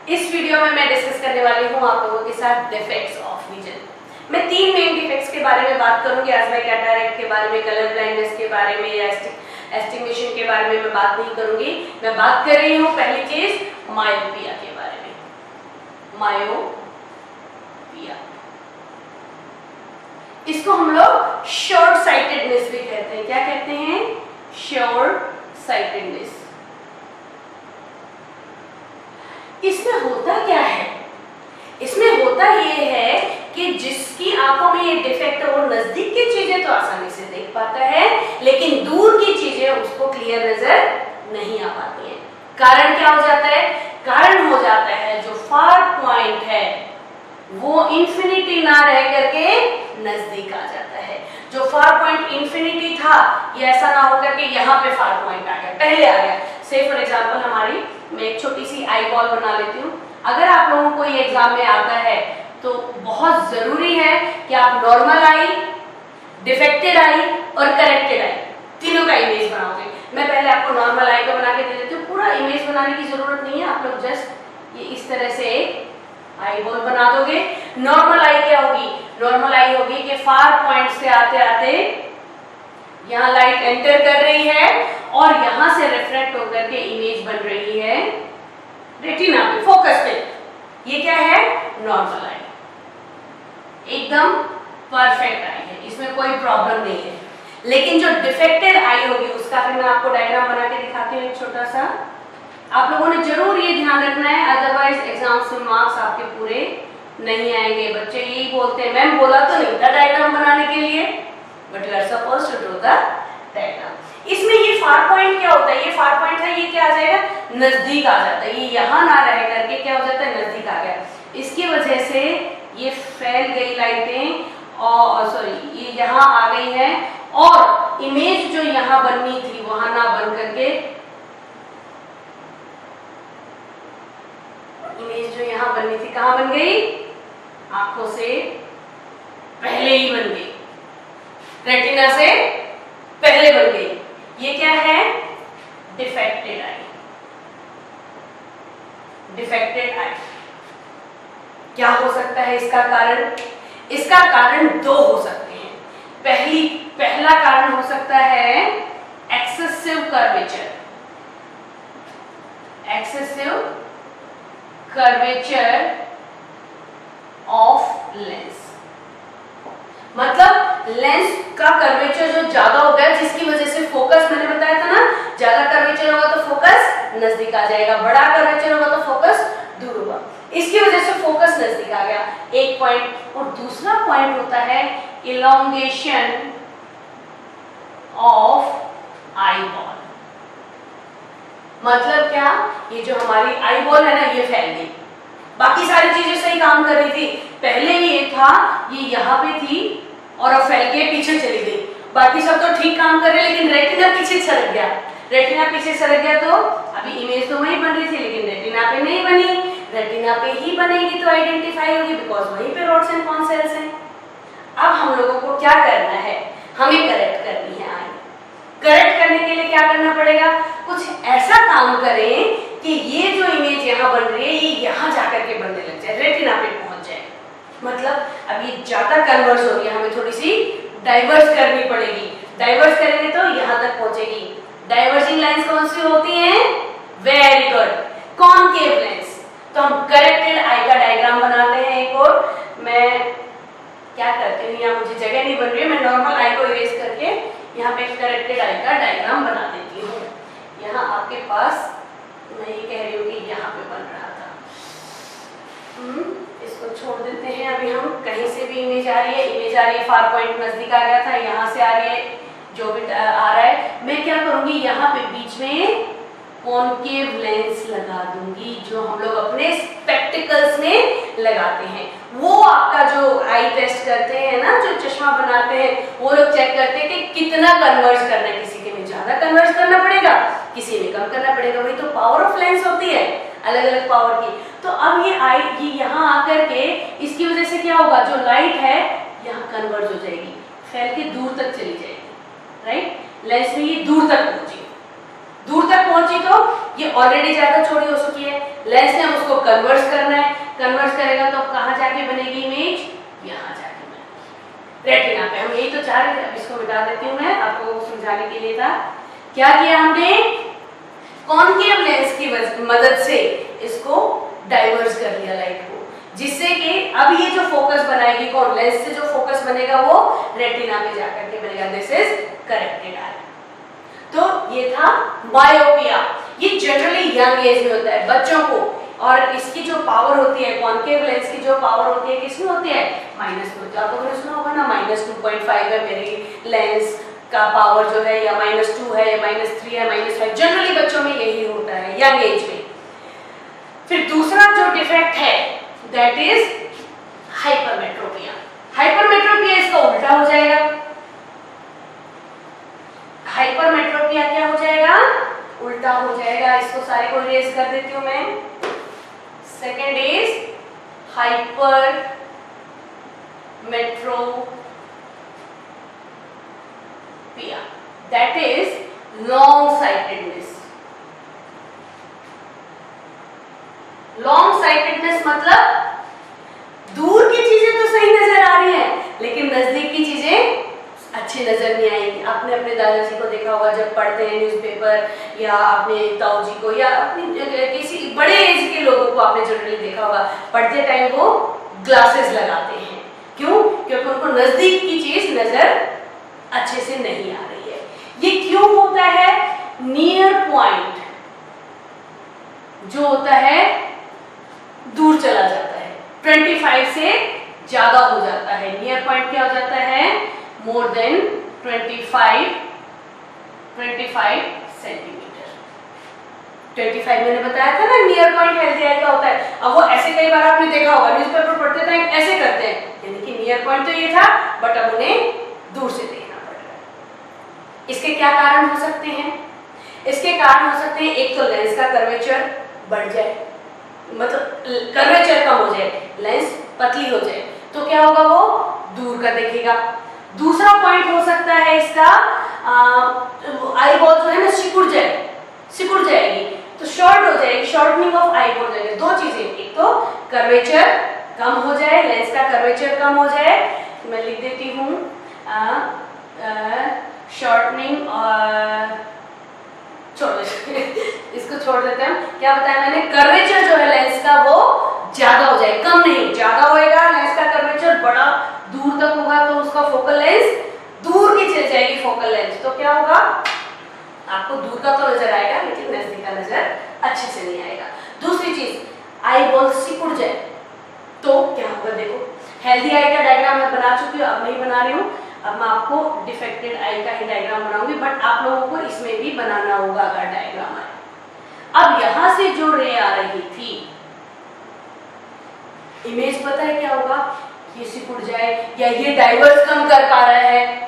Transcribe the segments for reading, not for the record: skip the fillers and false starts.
इस वीडियो में मैं डिस्कस करने वाली हूँ आप लोगों के साथ डिफेक्ट्स ऑफ विजन। मैं 3 मेन डिफेक्ट्स के बारे में बात करूंगी। एज़मा कैटरैक्ट के बारे में, कलर ब्लाइंडनेस के बारे में या एस्टिग्मेशन के बारे में मैं बात नहीं करूंगी। मैं बात कर रही हूँ पहली चीज मायोपिया के बारे में। मायोपिया, इसको हम लोग शॉर्ट साइटेडनेस भी कहते हैं। क्या कहते हैं? Short sightedness. इसमें होता क्या है? इसमें होता ये है कि जिसकी आंखों में ये डिफेक्ट है वो नजदीक की चीजें तो आसानी से देख पाता है, लेकिन दूर की चीजें उसको क्लियर नजर नहीं आ पाती है। कारण क्या हो जाता है? कारण हो जाता है जो फार पॉइंट है वो इंफिनिटी ना रह करके नजदीक आ जाता है। जो फार पॉइंट इंफिनिटी था ये ऐसा ना होकर के यहाँ पे फार पॉइंट आ गया, पहले आ गया। से फॉर एग्जांपल मैं एक छोटी सी आई बॉल बना लेती हूँ। अगर आप लोगों को ये एग्जाम में आता है तो बहुत जरूरी है कि आप नॉर्मल आई, डिफेक्टेड आई और करेक्टेड आई तीनों का इमेज बनाओगे। मैं पहले आपको नॉर्मल आई का बना के दे देती हूँ। पूरा इमेज बनाने की जरूरत नहीं है, आप लोग जस्ट ये इस तरह से आई बॉल बना दोगे। नॉर्मल आई क्या होगी? नॉर्मल आई होगी कि फार पॉइंट से आते आते यहाँ लाइट एंटर कर रही है और यहाँ से रिफ्लेक्ट होकर के इमेज बन रही है रेटिना पे, फोकस पे। ये क्या है? नॉर्मल आई, एकदम परफेक्ट आई है, इसमें कोई प्रॉब्लम नहीं है। लेकिन जो डिफेक्टेड आई होगी उसका फिर मैं आपको डायग्राम बना के दिखाती हूँ एक छोटा सा। आप लोगों ने जरूर ये ध्यान रखना है, अदरवाइज एग्जाम से मार्क्स आपके पूरे नहीं आएंगे। बच्चे यही बोलते हैं मैम बोला तो नहीं था डायग्राम बनाने के लिए, but you are supposed to draw the diagram. इसमें ये फार पॉइंट क्या होता है? ये फार पॉइंट है, ये क्या आ जाएगा? नजदीक आ जाता है। ये यहाँ ना रह करके क्या हो जाता है? नजदीक आ गया। इसकी वजह से ये फैल गई लाइटें और सॉरी ये यहाँ आ गई है और इमेज जो यहाँ बननी थी वहां ना बन करके इमेज जो यहाँ बननी थी कहाँ बन गई? आंखों से पहले ही बन गई, रेटिना से पहले बन गई। ये क्या है? डिफेक्टेड आई। डिफेक्टेड आई क्या हो सकता है इसका कारण? इसका कारण 2 हो सकते हैं। पहला कारण हो सकता है excessive curvature. Excessive curvature of lens, मतलब लेंस का कर्वेचर जो ज्यादा हो गया जिसकी वजह से फोकस, मैंने बताया था ना, ज्यादा कर्वेचर होगा तो फोकस नजदीक आ जाएगा, बड़ा कर्वेचर होगा तो फोकस दूर होगा। इसकी वजह से फोकस नजदीक आ गया, एक पॉइंट। और दूसरा पॉइंट होता है इलोंगेशन ऑफ आई बॉल। मतलब क्या? ये जो हमारी आई बॉल है ना ये फैल गई, बाकी सारी चीजें सही काम कर रही थी। पहले ये था, ये यहाँ पे थी और अब फैल के पीछे चली गई। बाकी सब तो ठीक काम कर रहे लेकिन रेटिना पीछे सरक गया। रेटिना पीछे सरक गया तो अभी इमेज तो वहीं बन रही थी लेकिन रेटिना पे नहीं बनी। रेटिना पे ही बनेगी तो आइडेंटिफाई होगी बिकॉज वहीं पे रोड्स एंड कॉन सेल्स हैं। अब हम लोगों को क्या करना है? हमें करेक्ट करनी है आई। करेक्ट करने के लिए क्या करना पड़ेगा? कुछ ऐसा काम करें कि ये जो इमेज यहाँ बन रही है ये यहाँ जाकर के बनने लग जाए, रेटिना पे पहुंच जाए। मतलब अब ये ज्यादा कन्वर्स हो रही है, हमें थोड़ी सी डाइवर्स करनी पड़ेगी। डाइवर्स करेंगे तो यहाँ तक पहुंचेगी। डाइवर्जिंग लाइंस कौन सी होती हैं? Very good, concave lens. तो हम करेक्टेड आई का डायग्राम बनाते हैं एक और। मैं क्या करती हूँ, यहाँ मुझे जगह नहीं बन रही है, मैं नॉर्मल आई को इरेज करके यहाँ पे करेक्टेड आई का डायग्राम बना देती हूँ। यहाँ आपके पास मैं ये कह रही हूँ कि यहाँ पे बन रहा था। इसको छोड़ देते हैं। अभी हम कहीं से भी इमेज आ रही है, इमेज आ रही है, फार पॉइंट नजदीक आ गया था, यहाँ से आ रही है, जो भी आ रहा है मैं क्या करूँगी, यहाँ पे बीच में कॉनकेव लेंस लगा दूंगी जो हम लोग अपने स्पेक्टिकल्स में लगाते हैं। वो आपका जो आई टेस्ट करते हैं ना, जो चश्मा बनाते हैं, वो लोग चेक करते हैं कि कितना कन्वर्ज करना है। किसी के में ज्यादा कन्वर्ज करना पड़ेगा, किसी में कम करना पड़ेगा। वही तो पावर ऑफ लेंस होती है, अलग अलग पावर की। तो अब ये आई ये यहाँ आकर के इसकी वजह से क्या होगा? जो लाइट है यहाँ कन्वर्ज हो जाएगी, फैल के दूर तक चली जाएगी, राइट? लेंस में ये दूर तक पहुंची। दूर तक पहुंची तो ये ऑलरेडी ज्यादा चौड़ी हो चुकी है, लेंस ने उसको कन्वर्स करना है, कन्वर्स करेगा तो कहां जाके बनेगी इमेज, यहां जाके बनेगी रेटिना पे। हम यही तो चाह रहे थे, अब इसको मिटा देती हूं मैं, आपको समझाने के लिए था। क्या किया हमने, कॉनकेव लेंस की मदद से इसको डाइवर्स कर लिया लाइट को, जिससे कि अब ये जो फोकस बनाएगी, कौन, लेंस से जो फोकस बनेगा वो रेटिना पे जाकर के बनेगा। दिस इज करेक्टेड आई। तो ये था मायोपिया। ये जनरली यंग एज में होता है बच्चों को, और इसकी जो पावर होती है, कॉनकेव लेंस की जो पावर होती है किसमें होती है, -2। आपको मैंने सुना होगा ना, -2.5 है मेरी लेंस का पावर जो है, या -2 है, या -3 है, -5। जनरली बच्चों में यही होता है यंग एज में। फिर दूसरा जो डिफेक्ट है दैट इज हाइपरमेट्रोपिया। हाइपरमेट्रोपिया इसका उल्टा हो जाएगा। हाइपरमेट्रोपिया क्या हो जाएगा, उल्टा हो जाएगा। इसको सारे को इरेज कर देती हूं मैं। Second is hypermetropia, that is long sightedness. Long sightedness मतलब दूर की चीजें तो सही नजर आ रही हैं, लेकिन नजदीक की चीजें अच्छी नजर नहीं आएगी। आपने अपने दादाजी को देखा होगा जब पढ़ते हैं न्यूज़पेपर, या अपने ताऊ जी को, या अपने किसी बड़े एज के लोगों को आपने जनरली देखा होगा, पढ़ते टाइम वो ग्लासेस लगाते हैं। क्यों? क्योंकि उनको नजदीक की चीज नजर अच्छे से नहीं आ रही है। ये क्यों होता है? नियर पॉइंट जो होता है दूर चला जाता है, 25 से ज्यादा हो जाता है। नियर पॉइंट क्या हो जाता है, मोर देन 25 सेंटीमीटर। 25 मैंने बताया था ना नियर पॉइंट हेल्दी आई का होता है। अब वो ऐसे कई बार आपने देखा होगा, न्यूज़पेपर पढ़ते टाइम ऐसे करते हैं, यानी कि नियर पॉइंट तो ये था, बट अब उन्हें दूर से देखना पड़ रहा है। इसके क्या कारण हो सकते हैं? इसके कारण हो सकते हैं, एक तो लेंस का कर्वेचर बढ़ जाए, मतलब कर्वेचर कम हो जाए, लेंस पतली हो जाए, तो क्या होगा, वो दूर का देखेगा। दूसरा पॉइंट हो सकता है इसका, आई बॉल जो है ना सिकुड़ जाएगी, तो शॉर्ट हो जाएगी, शॉर्टनिंग ऑफ आई बॉल हो जाएगी। दो चीजें, एक तो कर्वेचर कम हो जाए, लेंस का कर्वेचर कम हो जाए, तो मैं लिख देती हूँ शॉर्टनिंग, और इसको छोड़ देते हैं। क्या बताया मैंने, कर्वेचर जो है लेंस का वो ज्यादा हो जाए, कम नहीं, ज्यादा होएगा। लेंस का कर्वेचर बड़ा दूर तक होगा, तो उसका फोकल लेंथ दूर की चल जाएगी फोकल लेंथ, तो क्या होगा, आपको दूर का तो नजर आएगा, लेकिन नजदीक का नजर अच्छे से नहीं आएगा। दूसरी चीज, आई बॉल सिकुड़ जाए तो क्या होगा, देखो हेल्दी आई का डायग्राम मैं बना चुकी हूँ, अब नहीं बना रही हूँ। अब मैं आपको डिफेक्टेड आई का ही डायग्राम बनाऊंगी, बट आप लोगों को इसमें भी बनाना होगा अगर डायग्राम आए। अब यहां से जो रे आ रही थी, इमेज पता है क्या होगा, ये सिकुड़ जाए, या ये डाइवर्स कम कर पा रहा है,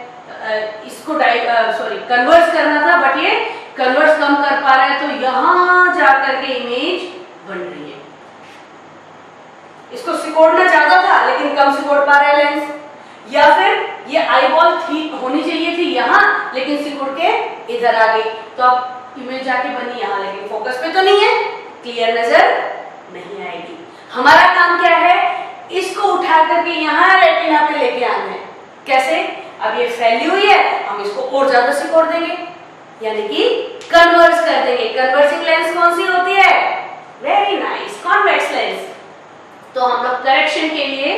इसको कन्वर्स करना था, बट ये कन्वर्स कम कर पा रहा है, तो यहां जाकर के इमेज बन रही है। इसको सिकोड़ना ज्यादा था, लेकिन कम सिकोड़ पा रहा है लेंस। या फिर ये आई बॉल थी, होनी चाहिए थी यहाँ, लेकिन सिकुड़ के इधर आ गई, तो अब इमेज जाके बनी यहाँ, लेकिन फोकस पे तो नहीं है, क्लियर नजर नहीं आएगी। हमारा काम क्या है, इसको उठा करके यहाँ रेटिना पे लेके आना है। कैसे? अब ये फैली हुई है, हम इसको और ज्यादा सिकोड़ देंगे, यानी कि कन्वर्स कर देंगे। कन्वर्सिंग लेंस कौन सी होती है? Very nice, convex lens. तो हम लोग करेक्शन के लिए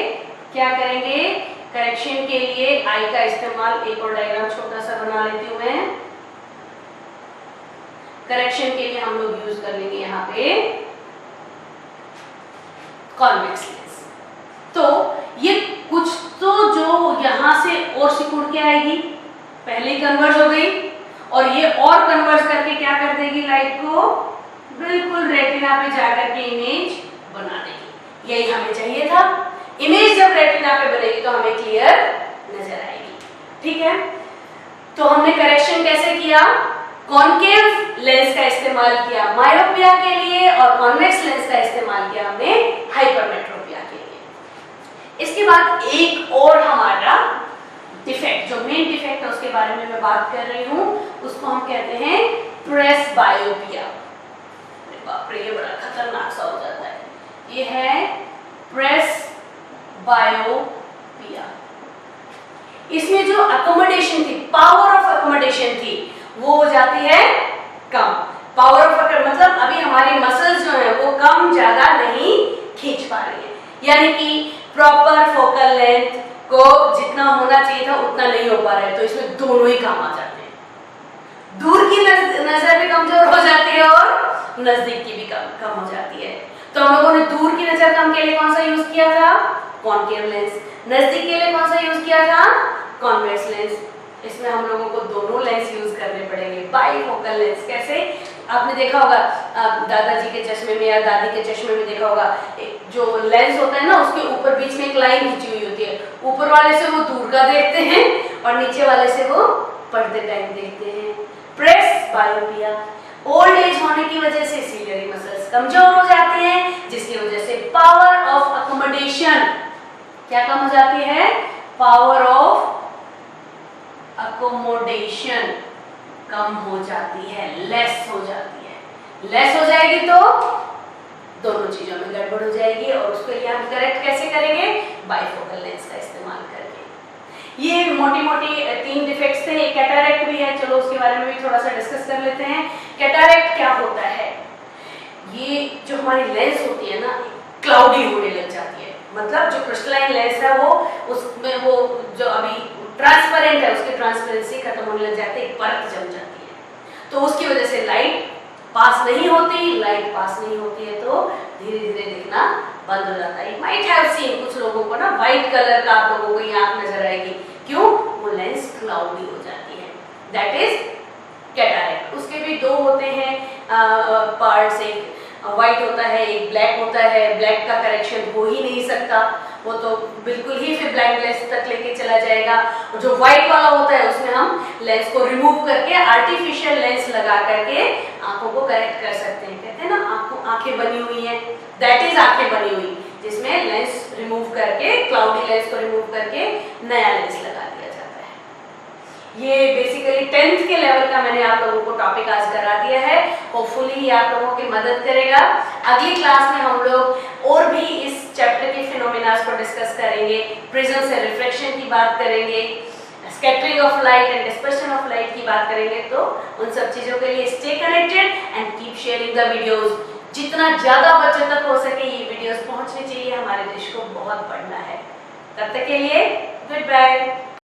क्या करेंगे, करेक्शन के लिए आई का इस्तेमाल, एक और डायग्राम छोटा सा बना लेती हूँ मैं। करेक्शन के लिए हम लोग यूज कर लेंगे यहाँ पे कॉन्वेक्स लेंस। तो ये कुछ तो जो यहाँ से और सिकुड़ के आएगी, पहले कन्वर्स हो गई, और ये और कन्वर्स करके क्या कर देगी, लाइट को बिल्कुल रेटिना पे जाकर के इमेज बना देगी। यही हमें चाहिए था। इमेज जब रेटिना पे बनेगी तो हमें क्लियर नजर आएगी। ठीक है, तो हमने करेक्शन कैसे किया, कॉनकेव लेंस का इस्तेमाल किया मायोपिया के लिए, और कॉन्वेक्स लेंस का इस्तेमाल किया हमने हाइपरमेट्रोपिया के लिए। इसके बाद एक और हमारा डिफेक्ट, जो मेन डिफेक्ट है उसके बारे में मैं बात कर रही हूँ, उसको हम कहते हैं प्रेस बायोपिया। बाप रे, ये बड़ा खतरनाक सा हो जाता है। ये है प्रेस बायोपिया। इसमें जो अकोमोडेशन थी, पावर ऑफ अकोमोडेशन थी, वो हो जाती है कम। पावर ऑफ मतलब अभी हमारी मसल्स जो है वो कम ज्यादा नहीं खींच पा रही है, यानी कि प्रॉपर फोकल लेंथ को जितना होना चाहिए था उतना नहीं हो पा रहा है। तो इसमें दोनों ही काम आ जाते हैं। दूर की नजर भी कमजोर हो जाती है और नजदीक की भी कम हो जाती है। तो हम लोगों ने दूर की नजर कम के लिए कौन सा यूज किया था? Concave lens. नजदीक के लिए कौन सा यूज किया था? Convex lens. इसमें हम लोगों को दोनों लेंस यूज करने पड़ेंगे। बाईफोकल लेंस कैसे? आपने देखा होगा दादाजी के चश्मे में या दादी के चश्मे में देखा होगा, जो लेंस होता है ना उसके ऊपर बीच में एक लाइन खींची हुई होती है। ऊपर वाले से वो दूर का देखते हैं और नीचे वाले से वो पढ़ते टाइम देखते हैं। प्रेस बायोपिया। ओल्ड एज होने की वजह से सीलियरी मसल्स कमजोर हो जाते हैं, जिसकी वजह से पावर ऑफ अकोमोडेशन क्या कम हो जाती है? पावर ऑफ अकोमोडेशन कम हो जाती है, लेस हो जाती है। लेस हो जाएगी तो दोनों चीजों में गड़बड़ हो जाएगी, और उसको लिए हम करेक्ट कैसे करेंगे? बाइफोकल लेंस का इस्तेमाल करके। ये मोटी मोटी 3 डिफेक्ट्स थे। एक कैटरैक्ट भी है, चलो उसके बारे में भी थोड़ा सा डिस्कस कर लेते हैं। कैटरैक्ट क्या होता है? ये जो हमारी लेंस होती है ना, क्लाउडी होने लग जाती है। मतलब जो क्रिस्टलाइन लेंस है वो उसमें वो जो अभी ट्रांसपेरेंट है उसकी ट्रांसपेरेंसी खत्म होने लग जाती है, एक परत जम जाती है। तो उसकी वजह से लाइट पास नहीं होती। लाइट पास नहीं होती है तो धीरे धीरे दिखना बंद हो जाता है। माइट हैव सीन, कुछ लोगों को ना व्हाइट कलर का आप लोगों को ये आंख नजर आएगी। क्यों? वो लेंस क्लाउडी हो जाती है। That is cataract. उसके भी 2 होते हैं पार्ट्स, एक व्हाइट होता है, एक ब्लैक होता है। ब्लैक का करेक्शन हो ही नहीं सकता, वो तो बिल्कुल ही फिर ब्लाइंडनेस तक लेके चला जाएगा। और जो व्हाइट वाला होता है उसमें हम लेंस को रिमूव करके आर्टिफिशियल लेंस लगा करके आंखों को करेक्ट कर सकते हैं। कहते हैं ना आंखें बनी हुई हैं, दैट इज आंखें बनी हुई, जिसमें लेंस रिमूव करके, क्लाउडी लेंस को रिमूव करके नया लेंस लगा दिया जाता है। ये बेसिकली 10th के लेवल का मैंने आप लोगों को टॉपिक आज करा दिया है। होपफुली ये आप लोगों की मदद करेगा। अगली क्लास में हम लोग और भी इस चैप्टर के फिनोमेनास को डिस्कस करेंगे। प्रिज्म से रिफ्लेक्शन की बात करेंगे, scattering of light and dispersion of light की बात करेंगे। तो उन सब चीजों के लिए stay connected and keep sharing the videos. जितना ज्यादा बच्चों तक हो सके ये वीडियोस पहुंचनी चाहिए, हमारे देश को बहुत पढ़ना है। तब तक के लिए गुड बाय।